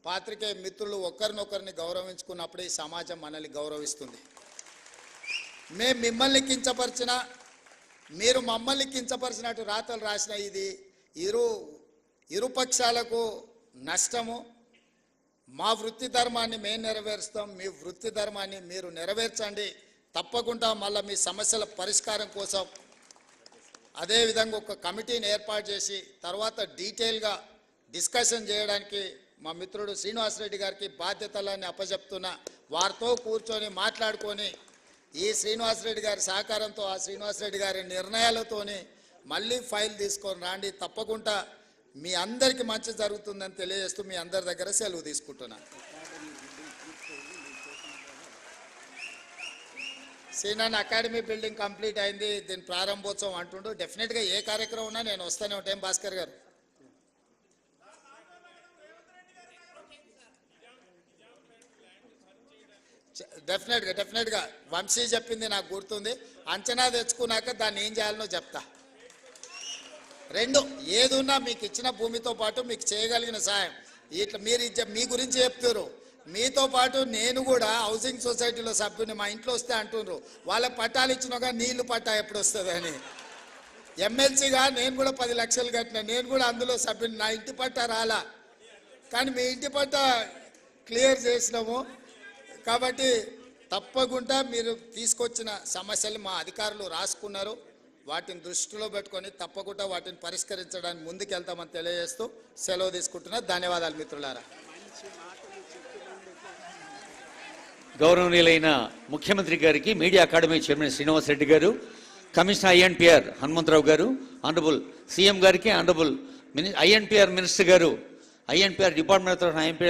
పాత్రికేయ మిత్రులు ఒకరినొకరిని గౌరవించుకున్నప్పుడు ఈ సమాజం మనల్ని గౌరవిస్తుంది. మేము మిమ్మల్ని కించపరిచిన, మీరు మమ్మల్ని కించపరిచినట్టు రాతలు రాసిన ఇది ఇరుపక్షాలకు నష్టము. మా వృత్తి ధర్మాన్ని మేము నెరవేరుస్తాం, మీ వృత్తి ధర్మాన్ని మీరు నెరవేర్చండి. తప్పకుండా మళ్ళీ మీ సమస్యల పరిష్కారం కోసం అదేవిధంగా ఒక కమిటీని ఏర్పాటు చేసి తర్వాత డీటెయిల్గా డిస్కషన్ చేయడానికి మా మిత్రుడు శ్రీనివాసరెడ్డి గారికి బాధ్యతలన్నీ అప్పచెప్తున్నా. వారితో కూర్చొని మాట్లాడుకొని ఈ శ్రీనివాసరెడ్డి గారి సహకారంతో, ఆ శ్రీనివాసరెడ్డి గారి నిర్ణయాలతోని మళ్ళీ ఫైల్ తీసుకొని రాండి. తప్పకుండా మీ అందరికీ మంచి జరుగుతుందని తెలియజేస్తూ మీ అందరి దగ్గర సెలవు తీసుకుంటున్నాను. సీనాన్ అకాడమీ బిల్డింగ్ కంప్లీట్ అయింది, దీని ప్రారంభోత్సవం అంటుండు. డెఫినెట్గా ఏ కార్యక్రమం ఉన్నా నేను వస్తూనే ఉంటాను. భాస్కర్ గారు డెఫినెట్గా వంశీ చెప్పింది నాకు గుర్తుంది. అంచనా తెచ్చుకున్నాక దాన్ని ఏం చేయాలనో చెప్తా. రెండు ఏదున్నా మీకు ఇచ్చిన భూమితో పాటు మీకు చేయగలిగిన సాయం ఇట్లా మీరు మీ గురించి చెప్తారు. మీతో పాటు నేను కూడా హౌసింగ్ సొసైటీలో సభ్యుని, మా ఇంట్లో వస్తే అంటున్నారు వాళ్ళకి పట్టాలు ఇచ్చినాక నీళ్లు పట్టా ఎప్పుడు వస్తుంది అని. ఎమ్మెల్సీగా నేను కూడా 10 లక్షలు కట్టిన, నేను కూడా అందులో సభ్యుని. నా ఇంటి పట్టా రాలా, కానీ మీ ఇంటి పట్టా క్లియర్ చేసినాము. కాబట్టి తప్పకుండా మీరు తీసుకొచ్చిన సమస్యలు మా అధికారులు రాసుకున్నారు. వాటిని దృష్టిలో పెట్టుకొని తప్పకుండా వాటిని పరిష్కరించడానికి ముందుకెళ్తామని తెలియజేస్తూ సెలవు తీసుకుంటున్నా. ధన్యవాదాలు మిత్రులారా. గౌరవనీయులైన ముఖ్యమంత్రి గారికి మీడియా అకాడమీ చైర్మన్ శ్రీనివాసరెడ్డి గారు, కమిషనర్ ఐఎన్పిఆర్ హనుమంతరావు గారు, ఆనరబుల్ సీఎం గారికి, ఆనరబుల్ ఐఎన్పిఆర్ మినిస్టర్ గారు, ఐఎన్పిఆర్ డిపార్ట్మెంట్ ఐఎన్పిఆర్